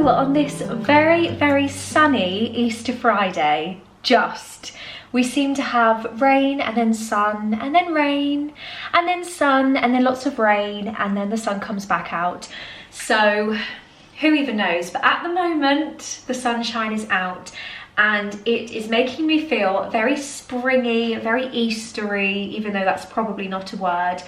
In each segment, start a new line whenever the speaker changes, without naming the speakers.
Hello on this very, very sunny Easter Friday. We seem to have rain and then sun and then rain and then sun and then lots of rain and then the sun comes back out. So who even knows? But at the moment the sunshine is out and it is making me feel very springy, very Eastery, even though that's probably not a word.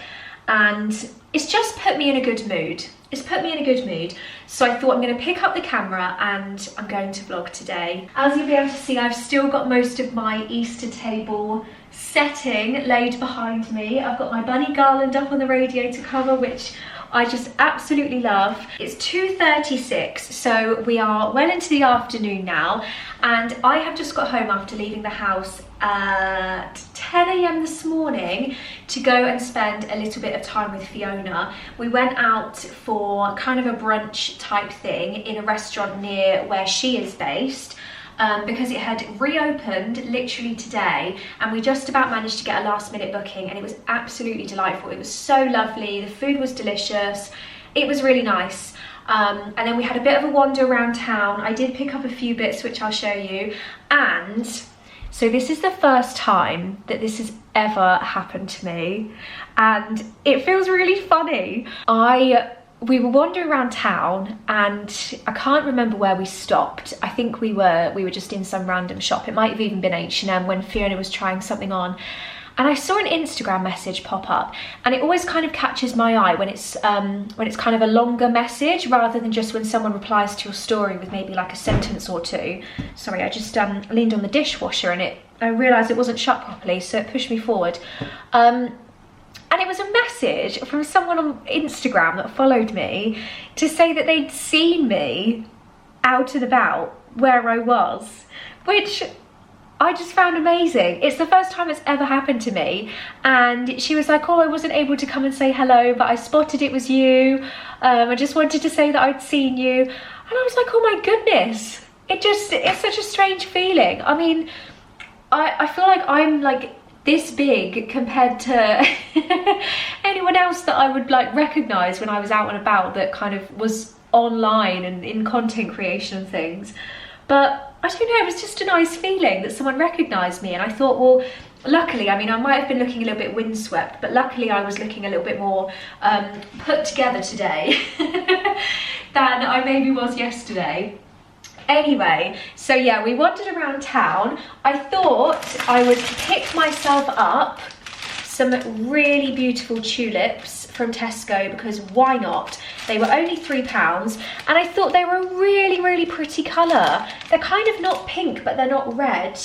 And it's just put me in a good mood. It's put me in a good mood. So I thought I'm going to pick up the camera and I'm going to vlog today. As you'll be able to see, I've still got most of my Easter table setting laid behind me. I've got my bunny garland up on the radiator cover, which I just absolutely love. It's 2:36, so we are well into the afternoon now, and I have just got home after leaving the house at 10 AM this morning to go and spend a little bit of time with Fiona. We went out for kind of a brunch type thing in a restaurant near where she is based. Because it had reopened literally today, and we just about managed to get a last minute booking, and it was absolutely delightful. It was so lovely, the food was delicious, it was really nice. And then we had a bit of a wander around town. I did pick up a few bits which I'll show you, and so this is the first time that this has ever happened to me, and it feels really funny. We were wandering around town and I can't remember where we stopped. I think we were just in some random shop. It might have even been H&M when Fiona was trying something on. And I saw an Instagram message pop up, and it always kind of catches my eye when it's kind of a longer message rather than just when someone replies to your story with maybe like a sentence or two. Sorry, I just leaned on the dishwasher and I realised it wasn't shut properly, so it pushed me forward. And it was a message from someone on Instagram that followed me to say that they'd seen me out and about where I was, which I just found amazing. It's the first time it's ever happened to me. And she was like, oh, I wasn't able to come and say hello, but I spotted it was you. I just wanted to say that I'd seen you. And I was like, oh my goodness. It's such a strange feeling. I mean, I feel like I'm like this big compared to anyone else that I would like recognize when I was out and about that kind of was online and in content creation and things. But I don't know, it was just a nice feeling that someone recognized me, and I thought, well, luckily, I mean, I might have been looking a little bit windswept, but luckily I was looking a little bit more put together today than I maybe was yesterday. Anyway, so yeah, we wandered around town. I thought I would pick myself up some really beautiful tulips from Tesco, because why not? They were only £3, and I thought they were a really, really pretty colour. They're kind of not pink, but they're not red.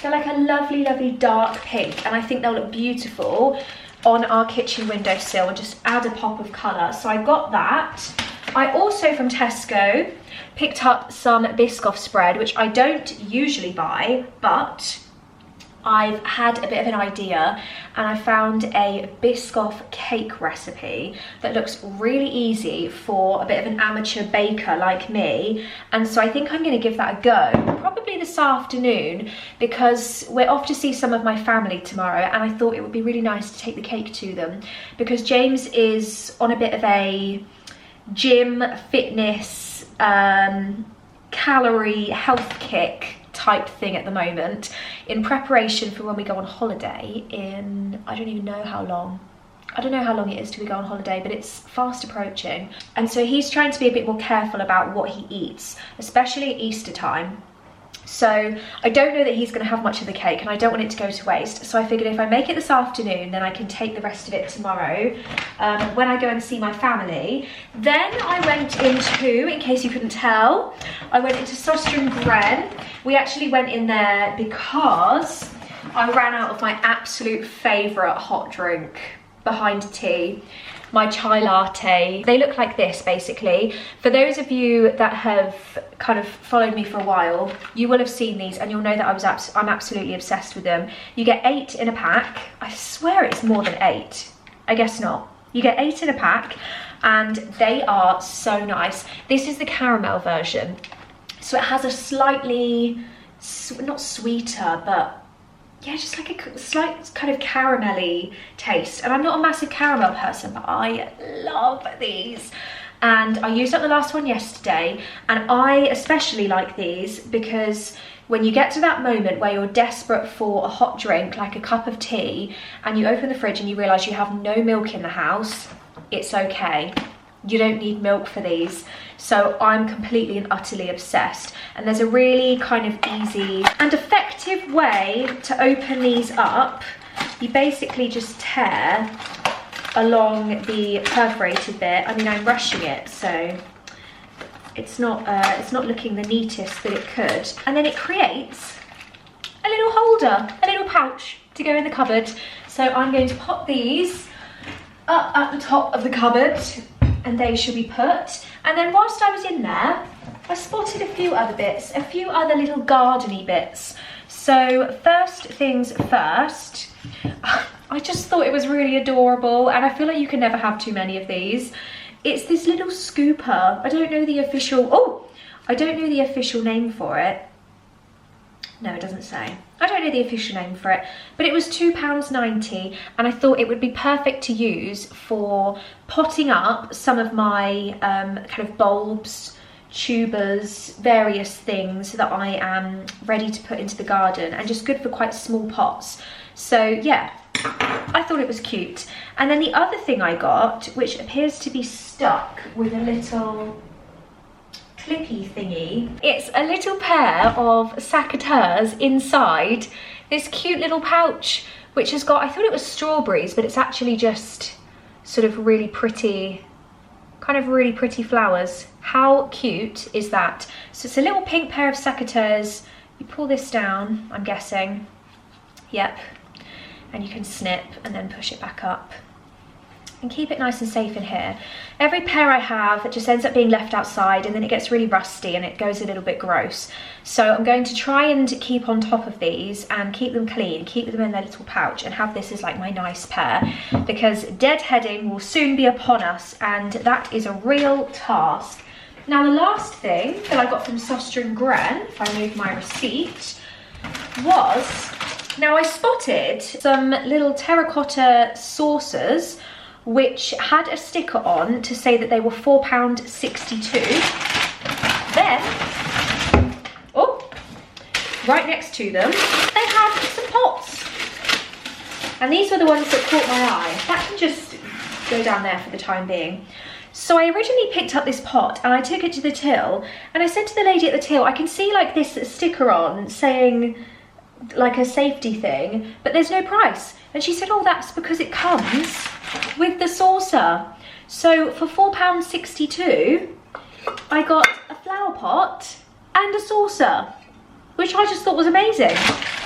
They're like a lovely, lovely dark pink, and I think they'll look beautiful on our kitchen windowsill and just add a pop of colour. So I got that. I also, from Tesco, picked up some Biscoff spread, which I don't usually buy, but I've had a bit of an idea, and I found a Biscoff cake recipe that looks really easy for a bit of an amateur baker like me, and so I think I'm going to give that a go, probably this afternoon, because we're off to see some of my family tomorrow, and I thought it would be really nice to take the cake to them, because James is on a bit of a gym, fitness, calorie health kick type thing at the moment, in preparation for when we go on holiday in, I don't even know how long. I don't know how long it is till we go on holiday, but it's fast approaching. And so he's trying to be a bit more careful about what he eats, especially at Easter time. So I don't know that he's going to have much of the cake, and I don't want it to go to waste. So I figured if I make it this afternoon, then I can take the rest of it tomorrow when I go and see my family. Then I went into, in case you couldn't tell, I went into Soster & Gren. We actually went in there because I ran out of my absolute favourite hot drink behind tea. My chai latte. They look like this, basically. For those of you that have kind of followed me for a while, you will have seen these, and you'll know that I'm absolutely obsessed with them. You get 8 in a pack. I swear it's more than 8. I guess not. You get 8 in a pack, and they are so nice. This is the caramel version, so it has a slightly, not sweeter, but yeah, just like a slight kind of caramelly taste. And I'm not a massive caramel person, but I love these. and I used up the last one yesterday, and I especially like these because when you get to that moment where you're desperate for a hot drink, like a cup of tea, and you open the fridge and you realise you have no milk in the house, it's okay. You don't need milk for these. So I'm completely and utterly obsessed. And there's a really kind of easy and effective way to open these up. You basically just tear along the perforated bit. I mean, I'm rushing it, so it's not looking the neatest that it could. And then it creates a little holder, a little pouch to go in the cupboard. So I'm going to pop these up at the top of the cupboard, and they should be put. And then whilst I was in there, I spotted a few other bits, a few other little gardeny bits. So first things first, I just thought it was really adorable, and I feel like you can never have too many of these. It's this little scooper. I don't know the official name for it. No, it doesn't say. I don't know the official name for it, but it was £2.90, and I thought it would be perfect to use for potting up some of my kind of bulbs, tubers, various things that I am ready to put into the garden, and just good for quite small pots. So yeah, I thought it was cute. And then the other thing I got, which appears to be stuck with a little clippy thingy, it's a little pair of secateurs inside this cute little pouch, which has got, I thought it was strawberries, but it's actually just sort of really pretty, kind of really pretty flowers. How cute is that? So it's a little pink pair of secateurs. You pull this down, I'm guessing. Yep. And you can snip and then push it back up and keep it nice and safe in here. Every pair I have, it just ends up being left outside, and then it gets really rusty and it goes a little bit gross. So I'm going to try and keep on top of these and keep them clean, keep them in their little pouch, and have this as like my nice pair, because deadheading will soon be upon us, and that is a real task. Now the last thing that I got from Soster and Gren, if I move my receipt, was, now I spotted some little terracotta saucers which had a sticker on to say that they were £4.62. Then, oh, right next to them, they have some pots. And these were the ones that caught my eye. That can just go down there for the time being. So I originally picked up this pot and I took it to the till, and I said to the lady at the till, I can see like this sticker on saying like a safety thing, but there's no price. And she said, oh, that's because it comes with the saucer. So for £4.62, I got a flower pot and a saucer, which I just thought was amazing.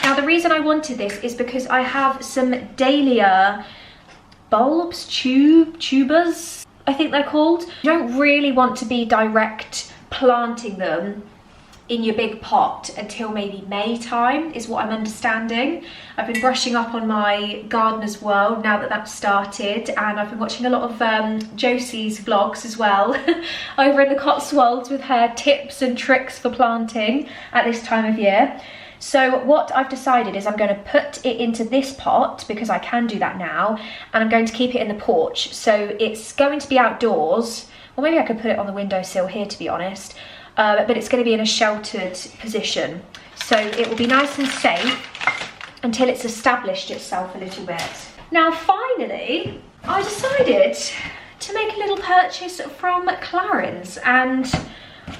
Now the reason I wanted this is because I have some dahlia bulbs, tubers, I think they're called. You don't really want to be direct planting them in your big pot until maybe May time, is what I'm understanding. I've been brushing up on my Gardener's World now that that's started, and I've been watching a lot of Josie's vlogs as well over in the Cotswolds with her tips and tricks for planting at this time of year. So what I've decided is I'm going to put it into this pot, because I can do that now, and I'm going to keep it in the porch. So it's going to be outdoors, or maybe I could put it on the windowsill here, to be honest. But it's going to be in a sheltered position, so it will be nice and safe until it's established itself a little bit. Now finally, I decided to make a little purchase from Clarins, and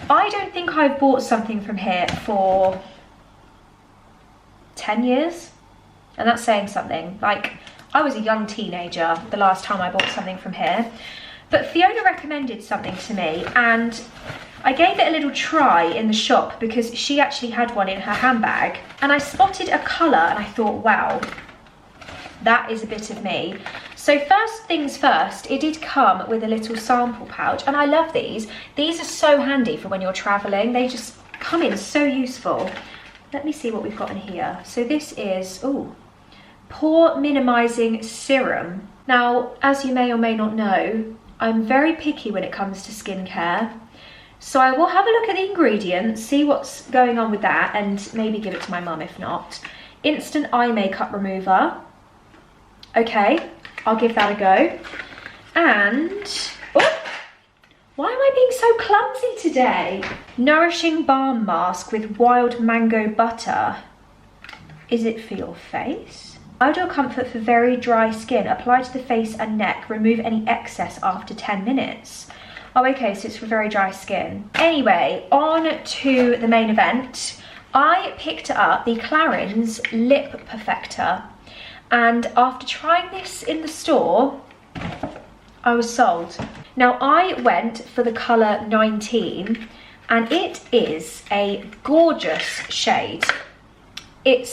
I don't think I've bought something from here for 10 years, and that's saying something. Like, I was a young teenager the last time I bought something from here, but Fiona recommended something to me, and I gave it a little try in the shop because she actually had one in her handbag, and I spotted a colour and I thought, wow, that is a bit of me. So first things first, it did come with a little sample pouch, and I love these. These are so handy for when you're travelling. They just come in so useful. Let me see what we've got in here. So this is, ooh, pore minimising serum. Now, as you may or may not know, I'm very picky when it comes to skincare. So I will have a look at the ingredients, see what's going on with that, and maybe give it to my mum if not. Instant eye makeup remover. Okay, I'll give that a go. And, oh, Why am I being so clumsy today? Nourishing balm mask with wild mango butter. Is it for your face? Ideal comfort for very dry skin. Apply to the face and neck. Remove any excess after 10 minutes. Oh, okay, so it's for very dry skin. Anyway, on to the main event. I picked up the Clarins Lip Perfector. And after trying this in the store, I was sold. Now, I went for the colour 19, and it is a gorgeous shade.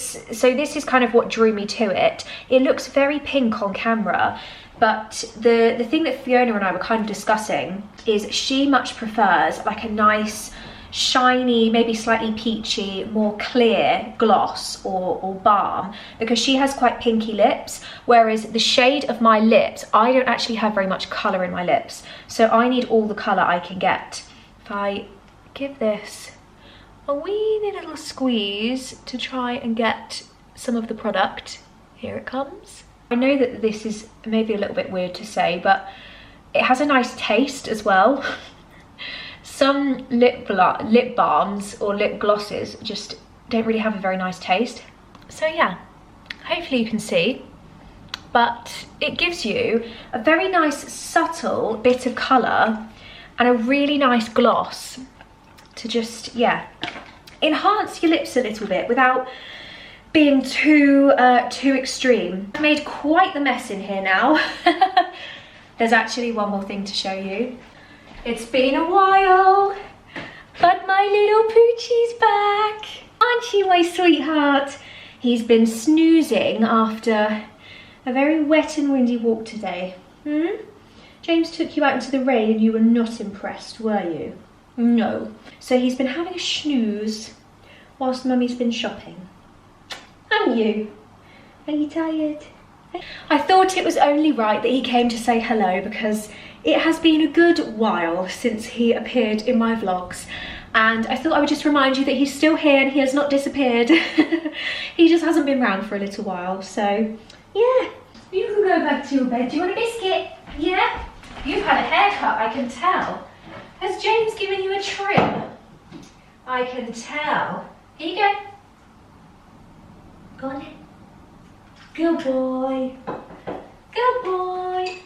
So this is kind of what drew me to it. It looks very pink on camera, but the thing that Fiona and I were kind of discussing is she much prefers like a nice, shiny, maybe slightly peachy, more clear gloss or balm, because she has quite pinky lips, whereas the shade of my lips, I don't actually have very much colour in my lips, so I need all the colour I can get. If I give this a weeny little squeeze to try and get some of the product, here it comes. I know that this is maybe a little bit weird to say, but it has a nice taste as well. Some lip balms or lip glosses just don't really have a very nice taste. So yeah, hopefully you can see. But it gives you a very nice subtle bit of colour and a really nice gloss to just, yeah, enhance your lips a little bit without being too extreme. I've made quite the mess in here now. There's actually one more thing to show you. It's been a while, but my little Poochie's back. Aren't you, my sweetheart? He's been snoozing after a very wet and windy walk today. James took you out into the rain and you were not impressed, were you? No. So he's been having a snooze whilst Mummy's been shopping. Haven't you? Are you tired? I thought it was only right that he came to say hello, because it has been a good while since he appeared in my vlogs, and I thought I would just remind you that he's still here and he has not disappeared. He just hasn't been around for a little while, so yeah. You can go back to your bed. Do you want a biscuit? Yeah? You've had a haircut, I can tell. Has James given you a trim? I can tell. Here you go. Go on then. Good boy. Good boy.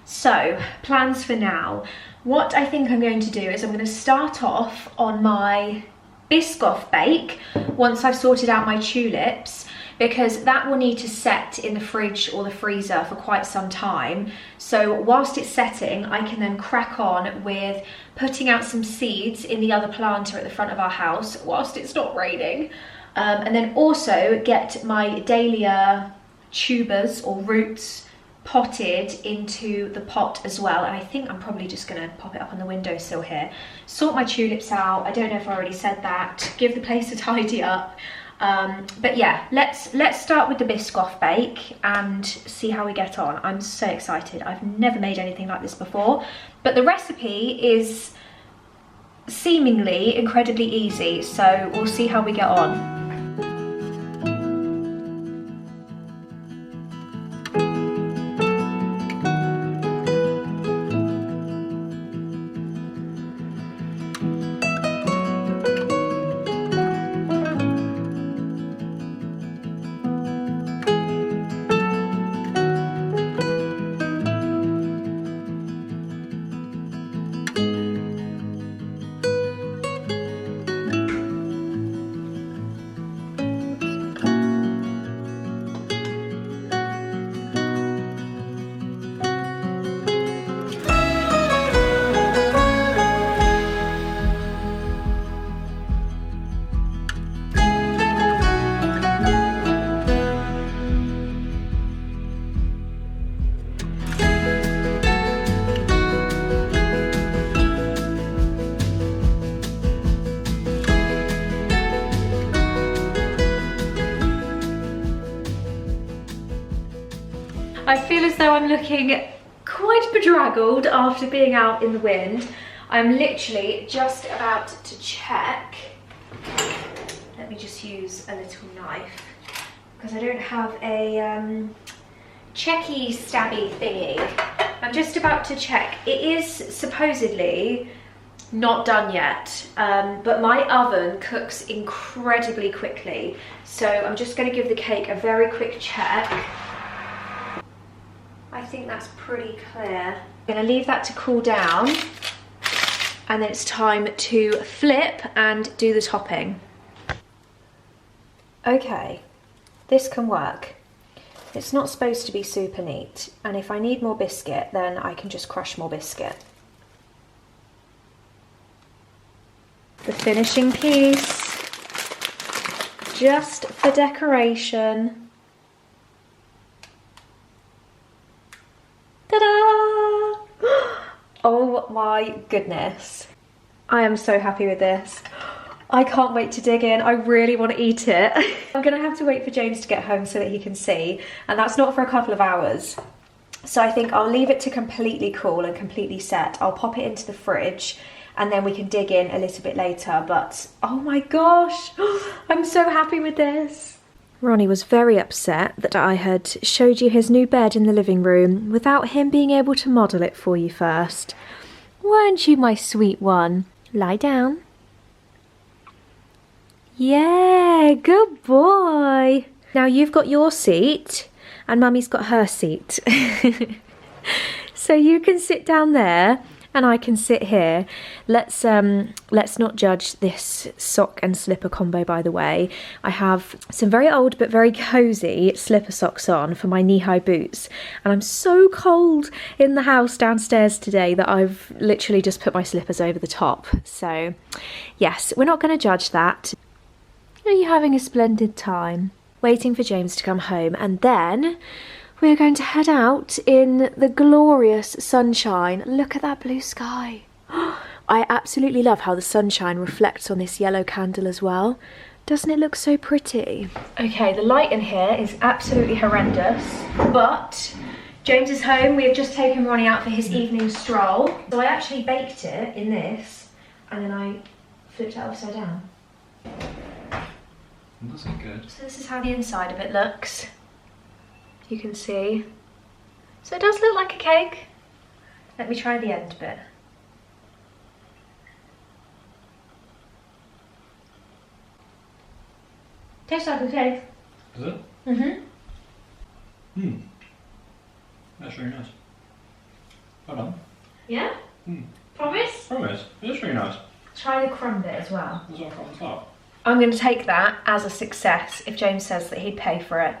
So, plans for now. What I think I'm going to do is I'm going to start off on my Biscoff bake once I've sorted out my tulips, because that will need to set in the fridge or the freezer for quite some time. So whilst it's setting, I can then crack on with putting out some seeds in the other planter at the front of our house whilst it's not raining. And then also get my dahlia tubers or roots potted into the pot as well, and I think I'm probably just going to pop it up on the windowsill here. Sort my tulips out. I don't know if I already said that. Give the place a tidy up. But yeah, let's start with the Biscoff bake and see how we get on. I'm so excited. I've never made anything like this before, but the recipe is seemingly incredibly easy, so we'll see how we get on. I feel as though I'm looking quite bedraggled after being out in the wind. I'm literally just about to check. Let me just use a little knife because I don't have a checky stabby thingy. I'm just about to check. It is supposedly not done yet, but my oven cooks incredibly quickly. So I'm just going to give the cake a very quick check. I think that's pretty clear. I'm going to leave that to cool down, and then it's time to flip and do the topping. Okay, this can work. It's not supposed to be super neat, and if I need more biscuit, then I can just crush more biscuit. The finishing piece, just for decoration. Ta-da! Oh my goodness. I am so happy with this. I can't wait to dig in. I really want to eat it. I'm gonna have to wait for James to get home so that he can see, and that's not for a couple of hours. So I think I'll leave it to completely cool and completely set. I'll pop it into the fridge and then we can dig in a little bit later. But oh my gosh, I'm so happy with this. Ronnie was very upset that I had showed you his new bed in the living room without him being able to model it for you first. Weren't you, my sweet one? Lie down. Yeah, good boy. Now you've got your seat and Mummy's got her seat. So you can sit down there and I can sit here. Let's not judge this sock and slipper combo, by the way. I have some very old but very cozy slipper socks on for my knee-high boots, and I'm so cold in the house downstairs today that I've literally just put my slippers over the top. So yes, we're not going to judge that. Are you having a splendid time? Waiting for James to come home, and then we're going to head out in the glorious sunshine. Look at that blue sky. I absolutely love how the sunshine reflects on this yellow candle as well. Doesn't it look so pretty? Okay, the light in here is absolutely horrendous, but James is home. We have just taken Ronnie out for his evening stroll. So I actually baked it in this, and then I flipped it upside down.
That's not good.
So this is how the inside of it looks. You can see. So it does look like a cake. Let me try the end bit. Tastes like a cake.
Does it?
Mm-hmm.
That's really nice. Well done.
Yeah? Promise?
Promise. It is really nice.
Try the crumb bit as well.
There's one on top.
I'm going to take that as a success if James says that he'd pay for it.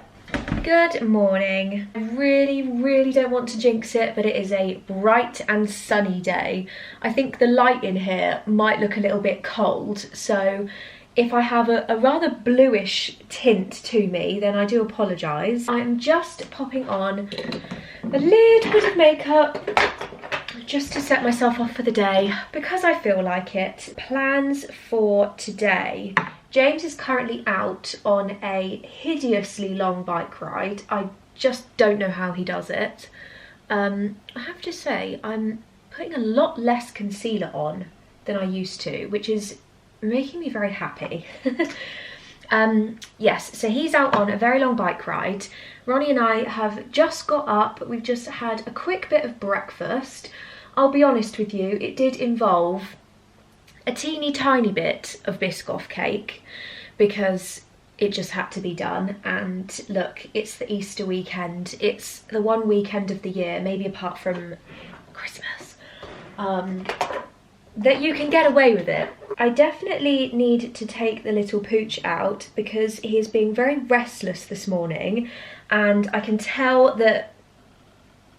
Good morning. I really don't want to jinx it, but it is a bright and sunny day. I think the light in here might look a little bit cold, so if I have a rather bluish tint to me, then I do apologise. I'm just popping on a little bit of makeup just to set myself off for the day because I feel like it. Plans for today. James is currently out on a hideously long bike ride. I just don't know how he does it. I have to say, I'm putting a lot less concealer on than I used to, which is making me very happy. Yes, so he's out on a very long bike ride. Ronnie and I have just got up. We've just had a quick bit of breakfast. I'll be honest with you, it did involve a teeny tiny bit of Biscoff cake because it just had to be done. And look, it's the Easter weekend. It's the one weekend of the year, maybe apart from Christmas, that you can get away with it. I definitely need to take the little pooch out because he is being very restless this morning, and I can tell that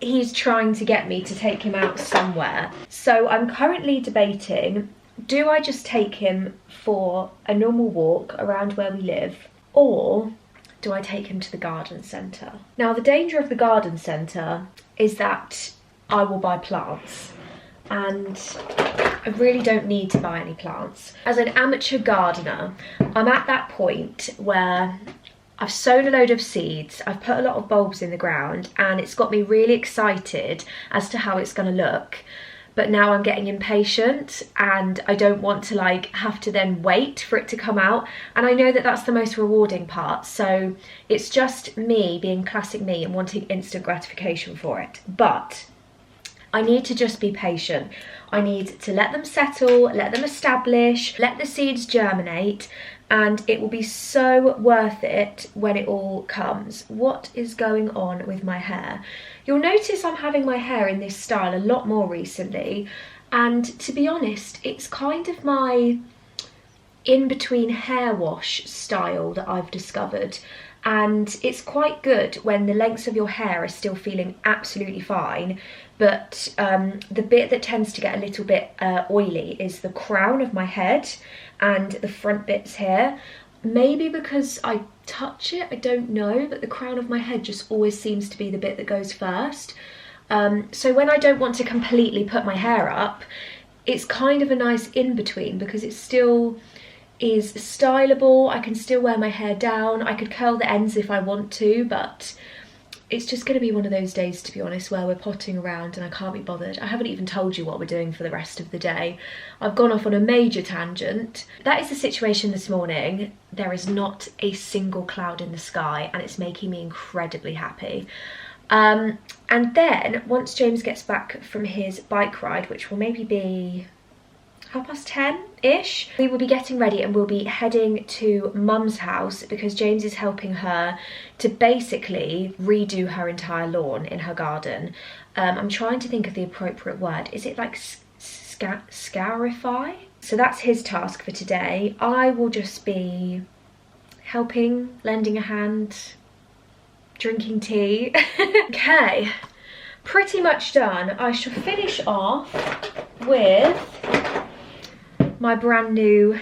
he's trying to get me to take him out somewhere. So I'm currently debating, do I just take him for a normal walk around where we live, or do I take him to the garden centre? Now, the danger of the garden centre is that I will buy plants, and I really don't need to buy any plants. As an amateur gardener, I'm at that point where I've sown a load of seeds, I've put a lot of bulbs in the ground, and it's got me really excited as to how it's going to look. But now I'm getting impatient and I don't want to have to then wait for it to come out. And I know that that's the most rewarding part. So it's just me being classic me and wanting instant gratification for it. But I need to just be patient. I need to let them settle, let them establish, let the seeds germinate, and it will be so worth it when it all comes. What is going on with my hair? You'll notice I'm having my hair in this style a lot more recently, and to be honest, it's kind of my in-between hair wash style that I've discovered, and it's quite good when the lengths of your hair are still feeling absolutely fine, but the bit that tends to get a little bit oily is the crown of my head and the front bits here. Maybe because I touch it, I don't know, but the crown of my head just always seems to be the bit that goes first. So when I don't want to completely put my hair up, it's kind of a nice in-between because it still is stylable. I can still wear my hair down. I could curl the ends if I want to, but it's just going to be one of those days, to be honest, where we're potting around and I can't be bothered. I haven't even told you what we're doing for the rest of the day. I've gone off on a major tangent. That is the situation this morning. There is not a single cloud in the sky, and it's making me incredibly happy. And then once James gets back from his bike ride, which will maybe be 10:30ish, we will be getting ready and we'll be heading to Mum's house because James is helping her to basically redo her entire lawn in her garden. I'm trying to think of the appropriate word. Is it like scarify? So that's his task for today. I will just be helping, lending a hand, drinking tea. Okay, pretty much done. I shall finish off with my brand new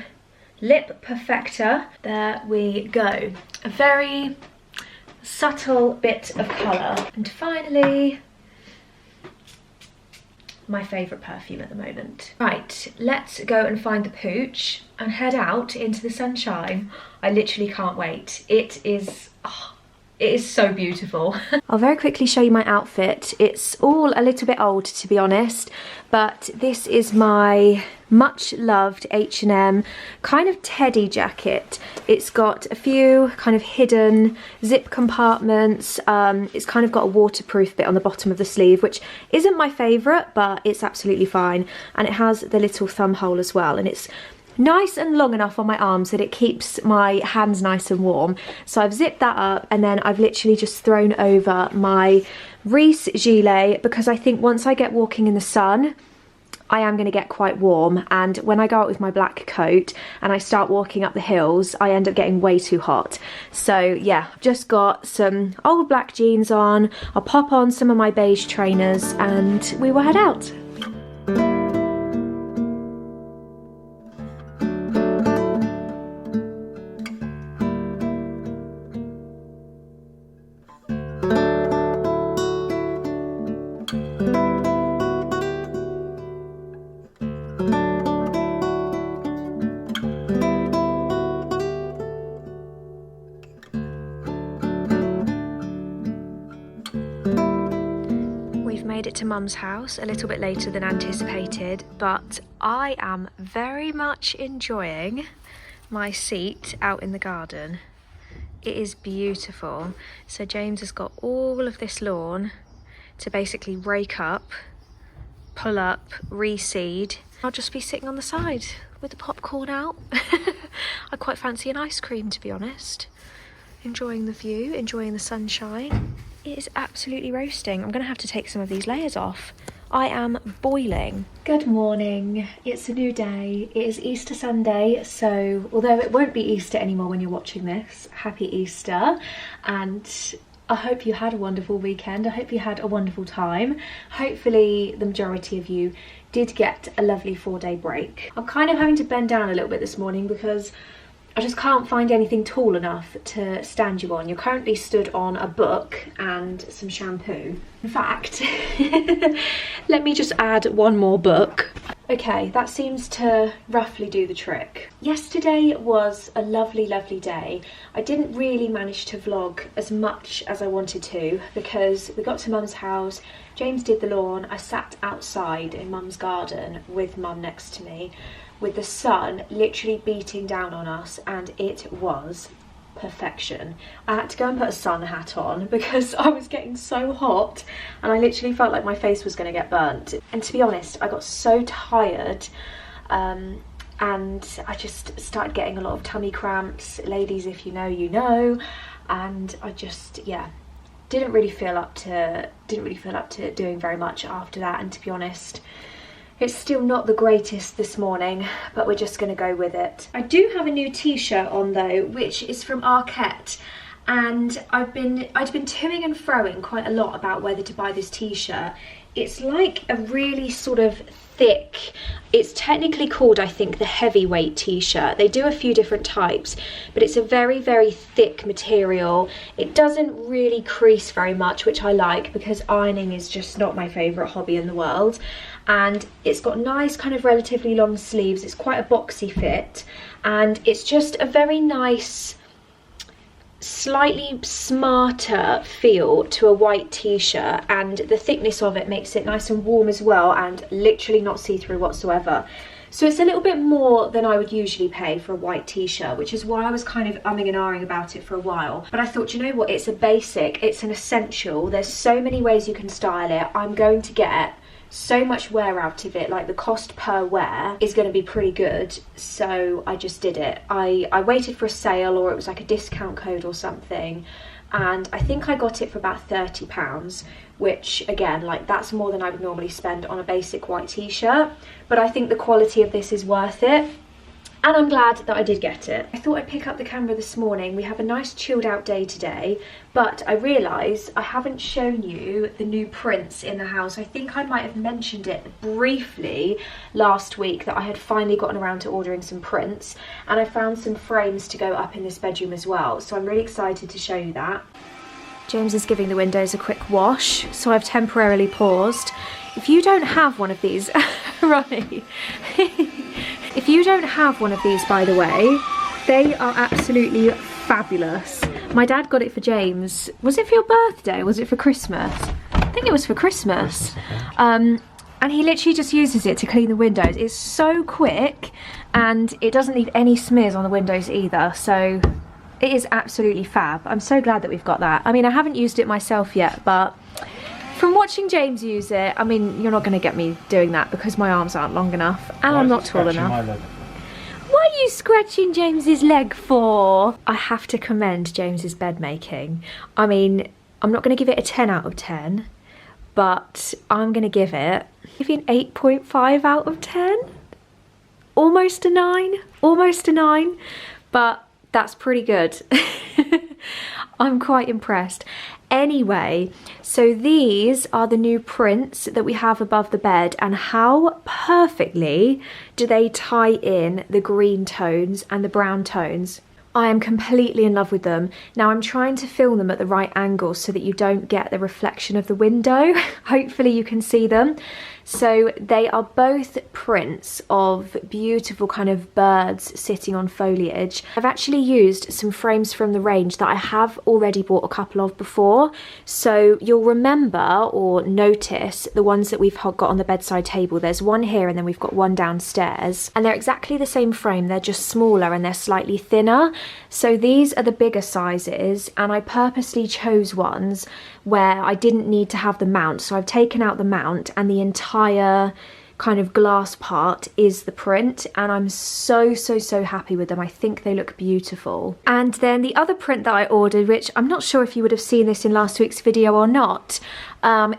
lip perfector. There we go. A very subtle bit of colour. And finally, my favourite perfume at the moment. Right, let's go and find the pooch and head out into the sunshine. I literally can't wait. It is so beautiful. I'll very quickly show you my outfit. It's all a little bit old, to be honest, but this is my much loved H&M kind of teddy jacket. It's got a few kind of hidden zip compartments. It's kind of got a waterproof bit on the bottom of the sleeve, which isn't my favourite, but it's absolutely fine. And it has the little thumb hole as well, and it's nice and long enough on my arms that it keeps my hands nice and warm. So I've zipped that up, and then I've literally just thrown over my Reese gilet because I think once I get walking in the sun, I am going to get quite warm, and when I go out with my black coat and I start walking up the hills, I end up getting way too hot. So yeah, I've just got some old black jeans on. I'll pop on some of my beige trainers and we will head out. Made it to Mum's house a little bit later than anticipated, but I am very much enjoying my seat out in the garden. It is beautiful. So James has got all of this lawn to basically rake up, pull up, reseed. I'll just be sitting on the side with the popcorn out. I quite fancy an ice cream, to be honest. Enjoying the view, enjoying the sunshine. It is absolutely roasting. I'm going to have to take some of these layers off. I am boiling. Good morning. It's a new day. It is Easter Sunday, so although it won't be Easter anymore when you're watching this, happy Easter. And I hope you had a wonderful weekend. I hope you had a wonderful time. Hopefully the majority of you did get a lovely 4-day break. I'm kind of having to bend down a little bit this morning because I just can't find anything tall enough to stand you on. You're currently stood on a book and some shampoo. In fact, let me just add one more book. Okay, that seems to roughly do the trick. Yesterday was a lovely, lovely day. I didn't really manage to vlog as much as I wanted to because we got to Mum's house, James did the lawn, I sat outside in Mum's garden with Mum next to me, with the sun literally beating down on us, and it was perfection. I had to go and put a sun hat on because I was getting so hot and I literally felt like my face was going to get burnt. And to be honest, I got so tired and I just started getting a lot of tummy cramps. Ladies, if you know, you know. And I just, yeah, didn't really feel up to doing very much after that. And to be honest, it's still not the greatest this morning, but we're just going to go with it. I do have a new t-shirt on though, which is from Arquette, and I'd been toing and froing quite a lot about whether to buy this t-shirt. It's like a really sort of thick, it's technically called, I think, the heavyweight t-shirt. They do a few different types, but it's a very, very thick material. It doesn't really crease very much, which I like because ironing is just not my favourite hobby in the world. And it's got nice kind of relatively long sleeves. It's quite a boxy fit, and it's just a very nice, slightly smarter feel to a white t-shirt, and the thickness of it makes it nice and warm as well, and literally not see-through whatsoever. So it's a little bit more than I would usually pay for a white t-shirt, which is why I was kind of umming and ahhing about it for a while. But I thought, you know what, it's a basic, it's an essential. There's so many ways you can style it. I'm going to get so much wear out of it, like the cost per wear is going to be pretty good, so I just did it. I waited for a sale, or it was like a discount code or something, and I think I got it for about £30, which again, like, that's more than I would normally spend on a basic white t-shirt, but I think the quality of this is worth it. And I'm glad that I did get it. I thought I'd pick up the camera this morning. We have a nice chilled out day today, but I realised I haven't shown you the new prints in the house. I think I might have mentioned it briefly last week that I had finally gotten around to ordering some prints, and I found some frames to go up in this bedroom as well. So I'm really excited to show you that. James is giving the windows a quick wash, so I've temporarily paused. If you don't have one of these, Ronnie, if you don't have one of these, by the way, they are absolutely fabulous. My dad got it for James. Was it for your birthday? Was it for Christmas? I think it was for Christmas. And he literally just uses it to clean the windows. It's so quick, and it doesn't leave any smears on the windows either. So it is absolutely fab. I'm so glad that we've got that. I mean, I haven't used it myself yet, but from watching James use it, I mean, you're not going to get me doing that because my arms aren't long enough and I'm not tall enough. What are you scratching James's leg for? I have to commend James's bed making. I mean, I'm not going to give it a 10 out of 10, but I'm going to give it maybe an 8.5 out of 10. Almost a 9. Almost a 9. But that's pretty good. I'm quite impressed. Anyway, so these are the new prints that we have above the bed, and how perfectly do they tie in the green tones and the brown tones. I am completely in love with them. Now I'm trying to film them at the right angle so that you don't get the reflection of the window. Hopefully you can see them. So they are both prints of beautiful kind of birds sitting on foliage. I've actually used some frames from the range that I have already bought a couple of before. So you'll remember or notice the ones that we've got on the bedside table. There's one here and then we've got one downstairs. And they're exactly the same frame. They're just smaller and they're slightly thinner. So these are the bigger sizes, and I purposely chose ones where I didn't need to have the mount. So I've taken out the mount and the entire kind of glass part is the print, and I'm so happy with them. I think they look beautiful. And then the other print that I ordered, which I'm not sure if you would have seen this in last week's video or not,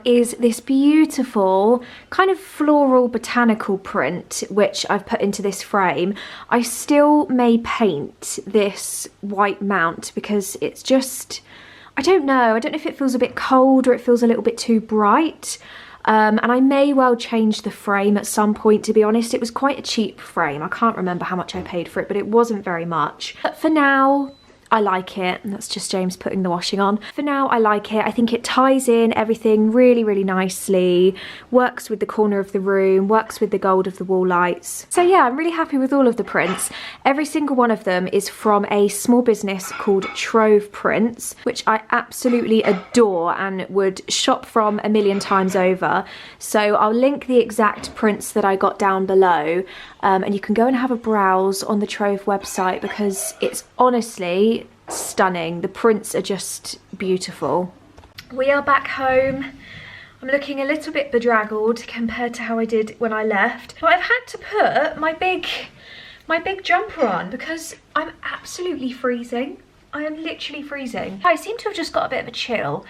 is this beautiful kind of floral botanical print which I've put into this frame. I still may paint this white mount because it's just, I don't know if it feels a bit cold or it feels a little bit too bright. And I may well change the frame at some point, to be honest. It was quite a cheap frame. I can't remember how much I paid for it, but it wasn't very much. But for now, I like it. And that's just James putting the washing on. For now, I like it. I think it ties in everything really nicely, works with the corner of the room, works with the gold of the wall lights. So yeah, I'm really happy with all of the prints. Every single one of them is from a small business called Trove Prints, which I absolutely adore and would shop from a million times over. So I'll link the exact prints that I got down below. and you can go and have a browse on the Trove website because it's honestly stunning. The prints are just beautiful. We are back home. I'm looking a little bit bedraggled compared to how I did when I left, but I've had to put my big jumper on because I'm absolutely freezing. I am literally freezing. I seem to have just got a bit of a chill.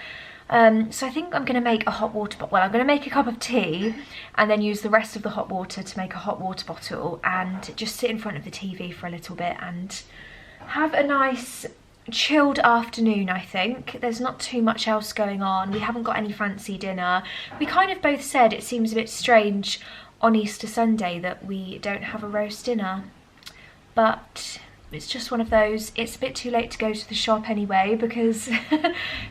So I think I'm going to make a hot water bottle. Well, I'm going to make a cup of tea and then use the rest of the hot water to make a hot water bottle and just sit in front of the TV for a little bit and have a nice chilled afternoon. I think there's not too much else going on. We haven't got any fancy dinner. We kind of both said it seems a bit strange on Easter Sunday that we don't have a roast dinner, but it's just one of those. It's a bit too late to go to the shop anyway because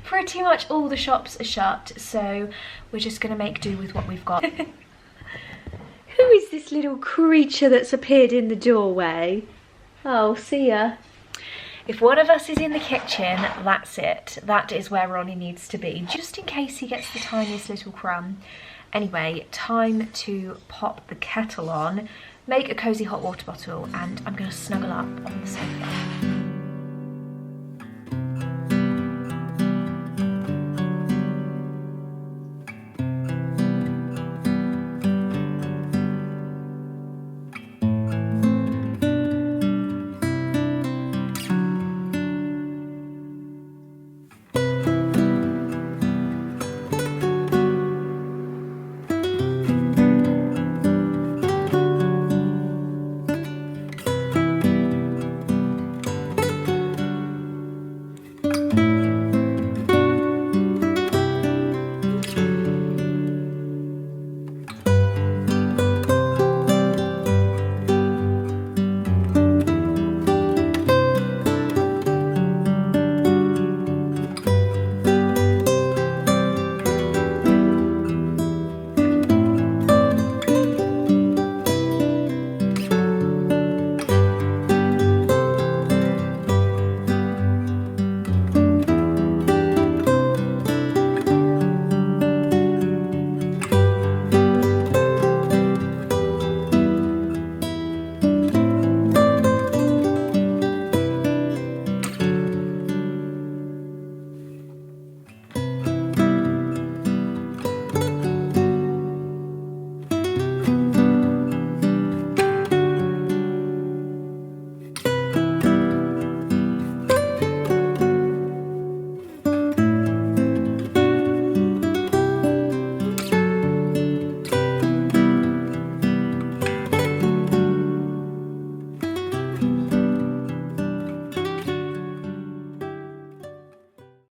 pretty much all the shops are shut, so we're just going to make do with what we've got. Who is this little creature that's appeared in the doorway? Oh, see ya. If one of us is in the kitchen, that's it. That is where Ronnie needs to be, just in case he gets the tiniest little crumb. Anyway, time to pop the kettle on, make a cosy hot water bottle, and I'm going to snuggle up on the sofa.